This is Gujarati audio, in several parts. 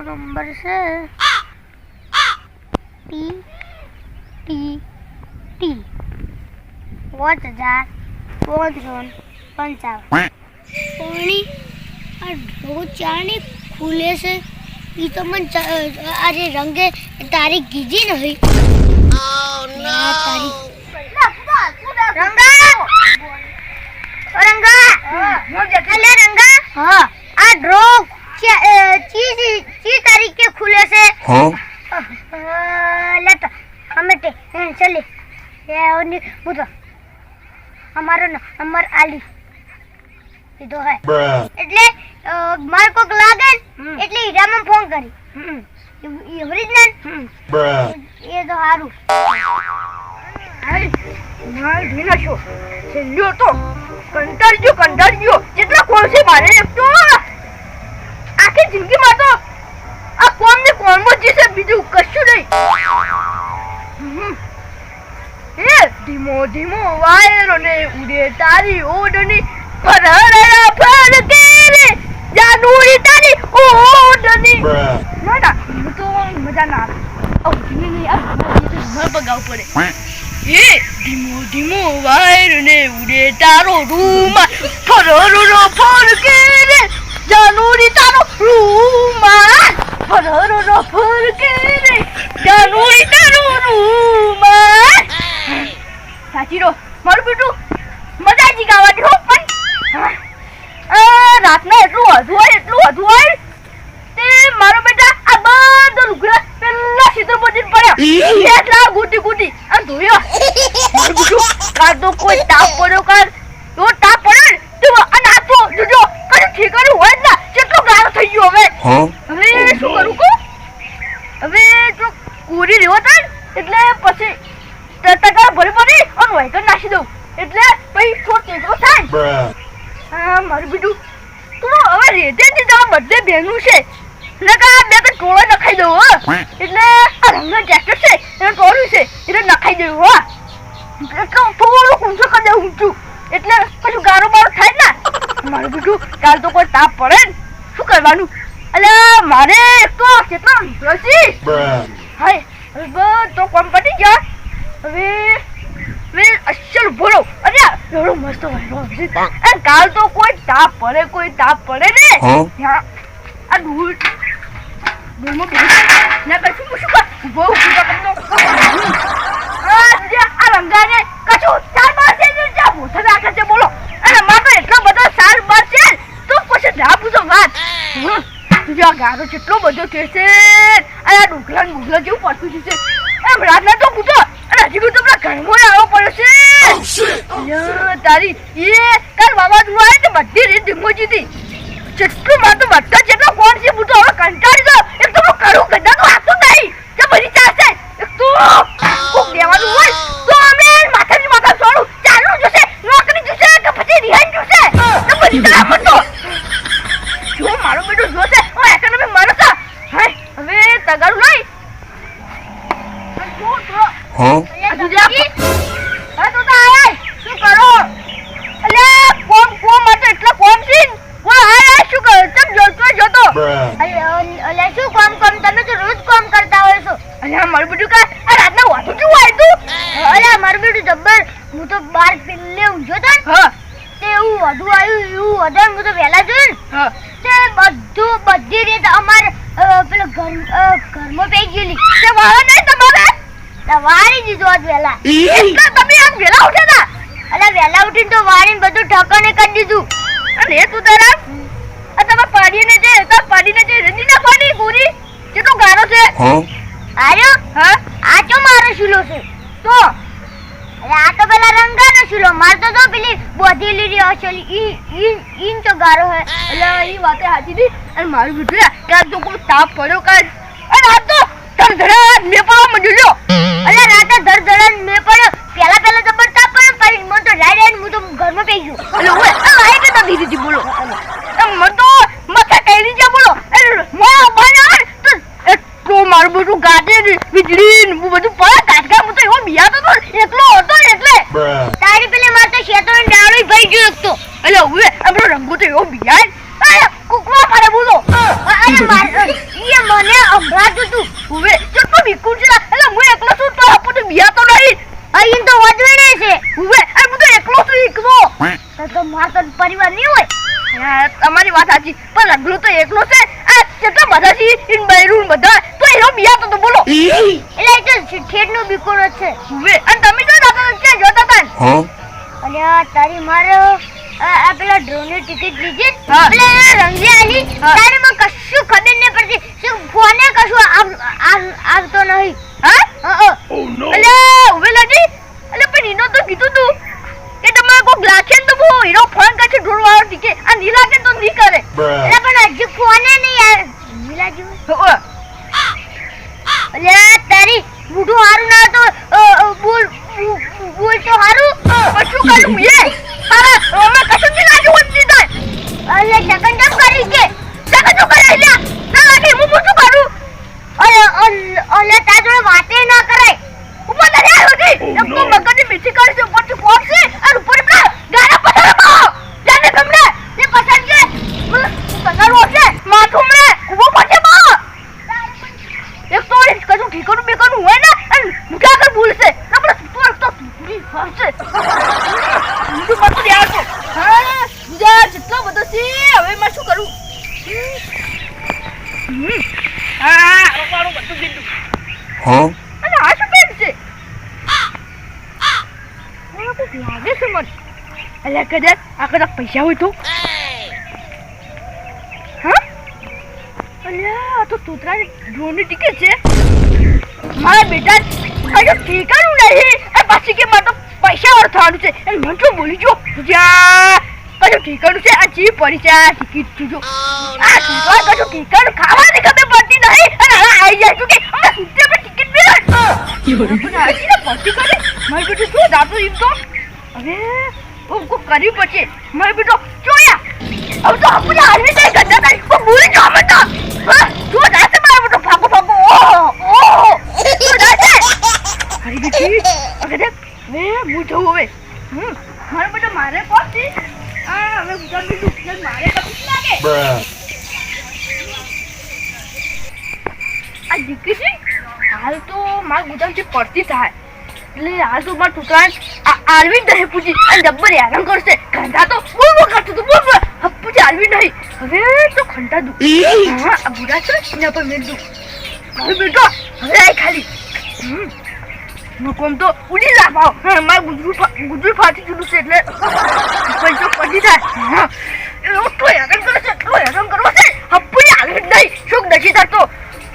नंबर से टी टी टी 5555 पानी रोज चाने खुले से ये तो मन अरे रंगे तारीख कीजिए नहीं रंगा रंगा अरे रंगा हाँ आज रोज चीज तारीख के खुले से हाँ लेता हमें चले ये और बुझो हमारा नंबर आली સીધો હે એટલે માર કોક લાગે એટલે હીરામાં ફોન કરી ઓરિજિનલ એ તો હારું માર ભીના છો લ્યો તો કંટાળ્યો જેટલા કોણ છે મારે એક તો આખી જિંદગીમાં તો આ કોમ ને કોમમાં જે છે બીજું કશું નહીં એ ધીમો ધીમો વાયરો ને ઉડે તારી ઓડની ફરહરા ફરકે રે જાનુરી તારી ઓડની ના તો મજા ના આવે નહીં આ મને પગાવ પડે એ ધીમો ધીમો વાયરો ને ઉડે તારો રૂમા ફરહરો ફરકે રે જાનુરી તારો રૂમા ફરહરો ફરકે રે જાનુરી તારો રૂમા સાચી રો મારું બેટું મજા જ ગાવાની હો પણ રાતના એટલું વધુ હોય તે મારો બેટા આ બધો લુગડા પેલા સીધો બધી પડ્યા એટલા ગુટી આ ધોયો મારું બેટું કાલ તો કોઈ તાપ પડ્યો તો તાપ પડ્યો ને તો અને આ તો જોજો કઈ ઠીકાણું હોય જ ના કેટલો ગાળો થઈ ગયો હવે શું કરું કો હવે જો કોરી રહ્યો હતા એટલે પછી ટકા ભરી અને વાઈકર નાખી દઉં એટલે પછી થોડો ટેકરો થાય હા મારું બીજું થોડું હવે રેતેથી તારા બધે બેનું છે નકા બે તો ટોળો નખાઈ દઉં એટલે આ રંગનો જેકેટ છે એને ટોળું છે એટલે નખાઈ દઉં એટલે થોડું ઊંચું કરી દઉં ઊંચું એટલે પછી ગારો બારો થાય ને મારું બીજું કાલ તો કોઈ તાપ પડે ને શું કરવાનું એટલે મારે એક તો કેટલો રસી હાય હવે તો કોમ પડી ગયા હવે અસલ બોલો અરે એવડો મસ્ત વાયરો અને કાલ તો કોઈ તાપ પડે ને આ દૂરમાં ના કશું શું કર ઉભો આ રંગાને કશું ચાર બાર છે જ્યાં ભૂસા રાખે છે બોલો અને અમાર તો એટલો બધો સાલ બાર છે તો પછી ના પૂછો વાત તું આ ગારો કેટલો બધો છે અને આ ડુકલા જેવું પડતું છે એમ રાતના તો પૂછો હજી તો પેલા ઘરમાં આવો પડ્યો છે તારી એ કાલ વાવાઝોડું આવે તો બધી રીત ધીમોજી હતી જેટલું માં તો બધા જેટલો કોણ છે હું તો હવે કંટાળી ગયો એક તો હું કરું ગધા તો આપતું નહીં જે બધી ચાલશે એક તો કોક દેવાનું હોય તો અમે માથા છોડું ચાલુ જોશે નોકરી જોશે કે પછી રિહાઈ જોશે તો બધી ચાલ આપતો જો મારો બેટો જોશે હું એકાને મારો છો હવે તગારું લઈ हाँ શું કરો અલે કોમ માટે એટલો કોમ છે શું કરો તમ જોતો અલે શું કોમ તમે તો રોજ કોમ કરતા હોય છો અલે મારું બેટું કા આ રાતના વાતું કેવું આવ્યું તું અલે મારું બેટું જબ્બર હું તો બાર પેલે ઊંઘ્યો તો તે એવું વધુ આવ્યું હું તો વહેલા જોયું તે બધી રીત અમારે પેલો ઘરમાં પઈ ગયેલી તે વાળો નહીં તમારે વારી દીધો આજ વેલા એટલે તમે આમ વેલા ઉઠ્યા હતા અલા વેલા ઉઠીને તો વારીને બધું ઠકાણે કરી દીધું અને એ તું તારા આ તમે પાડીને રેડી ના પાડી પૂરી કેટલો ગારો છે આર્યો આ ચો મારો શીલો છે તો અરે આ તો પેલા રંગાનો શીલો માર તો પેલી બોધેલી રી અસલી ઈન તો ગારો હે એટલે ઈ વાતે હાજી દી અને મારું બીજું કે તો કોઈ તાપ પડ્યો કાજ અને આ તો ધરધડા મે પડવા મંડ્યો અલે રાતે ધરધડા મે પડ્યો પેલા જબર તાપ પડ્યો પછી મન તો રાઈડ હું તો ઘરમાં પઈ ગયો અલે ઓય આ કે તો દીદી બોલો મન તો મથા કઈરી જા બોલો મો બના તો એટલો મારું બધું ગાડે વીજળી હું બધું પડે કાટકા હું તો એવો બિયાતો તો એકલો હતો એટલે તારી પેલે માર તો શેતોન ડાળી ભઈ ગયો એક તો અલે ઓય આપણો રંગો તો એવો બિયાય અરે કુકવા પડે બોલો અરે માર ઈ મન એકલો છે આ કેટલા બધા છે ઇન બૈરું બધા તો એનો બિયા તો બોલો એટલે એ તો ઠેઠનો બીકોણો છે હવે અને તમે જો દાદા કે જોતા તા હા અલ્યા તારી મારો આ પેલા ડ્રોનની ટિકિટ લીધી એટલે રંગી આલી તારે મને કશું ખબર ન પડતી શું ફોને કશું આવતો નહીં હા અલ્યા ઉભે લાજી અલ્યા પણ એનો તો કીધું તું કે તમારે કોઈ લાગે તો બહુ હીરો ફોન કરશે ઢોળવાળો ટીકે આ ની લાગે તો નહીં કરે એટલે પણ હજી ફોને નહીં યાર મિલાજી અલ્યા તારી બુઢું હારું ના તો બોલ તો હારું શું કરું એ હા અમે કશું નહીં લાગે હોતી થાય અલ્યા સેકન્ડ ટાઈમ કરી કે સેકન્ડ તો કરે લ્યા ના લાગે હું શું કરું અલ્યા તાર જોડે વાતે ના કરાય ઉપર ના જાય હોતી એક તો મગજની મીઠી કરી છે ઉપરથી ફોડશે અને ઉપર પેલા ગાડા પથારમાં જાને તમને એ પસંદ છે પથારો છે માથું મે ઉભો પડશે બા એક તો કશું ઠીકરું બેકરું હોય ને અને મુઠા કર ભૂલશે આપણે તો પૂરી ફરશે બીજું મત યાર તો હા બીજા જેટલો બધો છે હવે માં શું કરું હા રોકાણું બધું દીધું હા અને આ શું પેન છે લાગે છે મને અલ્યા કદાચ આ કદાચ પૈસા હોય તો હા અલ્યા આ તો તોતરાની ડ્રોનની ટિકિટ છે મારા બેટા કશું ઠીકાનું નહીં આ પાછી કે મારે તો પૈસા અર્થવાનું છે અને મને શું બોલી જો જ્યાં કશું ઠીકાનું છે આ ચી પડી છે આ ટિકિટ જોજો આ તોતરા કશું ઠીકાનું ખાવાની ખબર પડતી નહીં અને હવે આવી જાય છું કે અમે સુતે આપણે ટિકિટ બી આજીને પડતી કરે મારી બેટું શું દાદુ એમ તો અરે કો કરી પડશે મારી બેટો જોયા હવે તો આપણે હાલવી જાય ગંદા તારી કો ભૂલી જાવ મત હા જો દાસે મારો બેટો ભાગો ભાગો ઓહો જો દાસે અરે બેટી અરે દેખ મે હું જઉં હવે મારો બેટો મારે પહોંચી આ હવે ગુજાર બીજું મારે કશું લાગે આ દીકરી હાલ તો મારા ગુજારથી પડતી થાય એટલે હાલ તો મારા ટુકડા આલવી નહીં પૂછી અને જબ્બર હેરાન કરશે ખંડા તો બોલ કરતું તું બોલ હપ્પુજી આલવી નહીં હવે તો ખંડા દઉં હા આ બુરા છે એના પર મેં દઉં મારું બેટો હવે આય ખાલી કોમ તો ઉડી જા ભાવ મારે ગુજરું ફાટી જુદું છે એટલે પૈસો પડી થાય એટલો હેરાન કરે છે એટલો હેરાન કરવો છે હપ્પુજી આલવી જ નહીં શું નથી થતો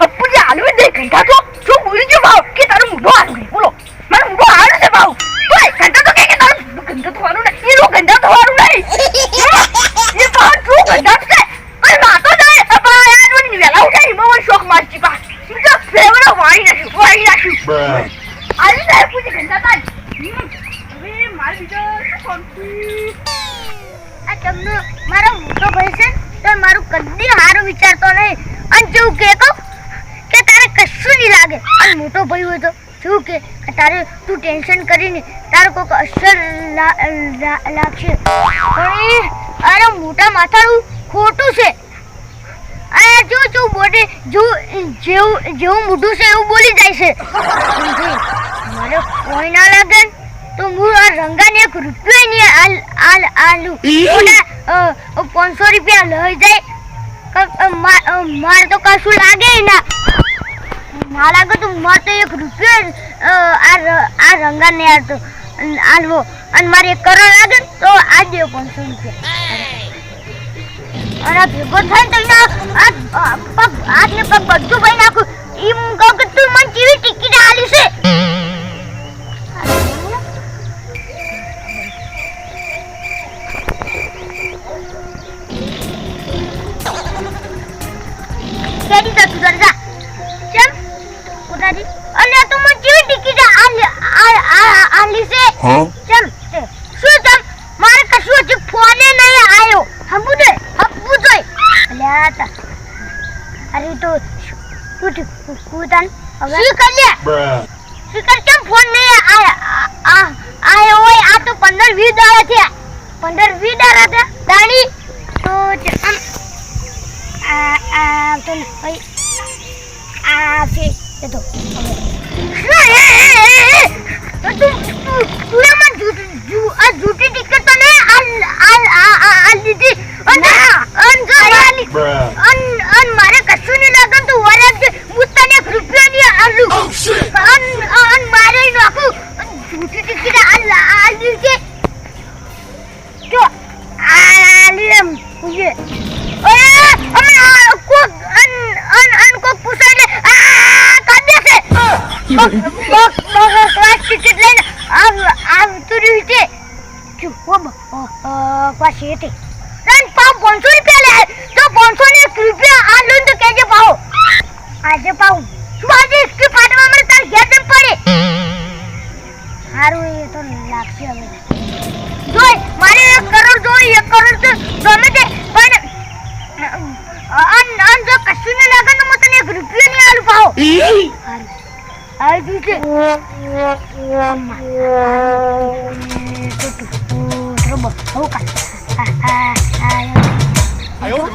હપ્પુજી આલવી જ નહીં ખંડા તો શું બોલી ગયો ભાવ કે તારું મોઢો આલવી બોલો મારું મોઢો હારું છે ભાવ ઓય ઘંટા તો કે તારું ઘંટા તો હારું નહીં એનો ઘંટા તો હારું નહીં એ ભાવ શું ઘંટા છે અરે માતો જાય અબા યાર મને વેલા ઉઠાઈ મને શોખ મારજી પા તો ફેવરો વાળી નાખ્યું આલી જાય પૂછી ઘંટા તાજ હવે માર બીજો શું કોમતી આ તમને મારો મોટો ભાઈ છે તો મારું કદી હારું વિચારતો નહીં અને જેવું કે કહું કે તારે કશું નહીં લાગે અને મોટો ભાઈ હોય તો શું કે તારે તું ટેન્શન કરીને તારે કોઈક અસર લાગશે પણ અરે મોટા માથાનું ખોટું છે આ જો બોટે જેવું મોઢું છે એવું બોલી જાય છે મારે કોઈ ના લાગે તો હું આ રંગાને 1 રૂપિયો નહીં આલુ 500 રૂપિયા લઈ જાય મારે તો કશું લાગે ના લાગે તો મારે તો 1 રૂપિયો આ રંગાને આલવો અને મારે 1 કરોડ લાગે તો આ દે 500 રૂપિયા અરે ભેગો થાય તમને હાથને પગ બધું ભાઈ નાખું એમ કહું કે તું મને કેવી ટિકિટ આલી છે કેડી તો તું દરજા ચમ ઉડાડી અલ્યા તું મને કેવી ટિકિટ આલી છે ચમ શું ચમ મારે કશું હજી ફોને નહીં આવ્યો હબુ દે હબુ જોઈ અલ્યા તા અરે તો કુતન હવે શું કર્યા શિકર કેમ ફોન નહીં આયો હોય આ તો 15-20 દાડા થયા 15-20 દાડા થયા દાણી તો તો છે તો તું મને જૂઠી ટિકિટ તો નહીં આ દીધી અને જૂઠી ટિકિટ આ લીધે જો આ લીધે મુજે ઓય અમે કોક અન કોક પૂછાય આ કાઢે છે ક્લાસ ટિકિટ લઈને આ તુરી છે જો પાછી હતી રન પાવ 500 રૂપિયા લે તો 500 રૂપિયા આ લોન તો કેજે પાવ આજે પાવ આજે इसकी પાટવા મને તાર ઘેર જમ પડે હારું એ તો લાગશે હવે જોઈ મારે 1 કરોડ જોઈ 1 કરોડ તો ગમે તે પણ અન જો કશું ન લાગે ને મને 1 રૂપિયો નહીં આલું પાવ હારું આ દીજે રોબો હોકા આયો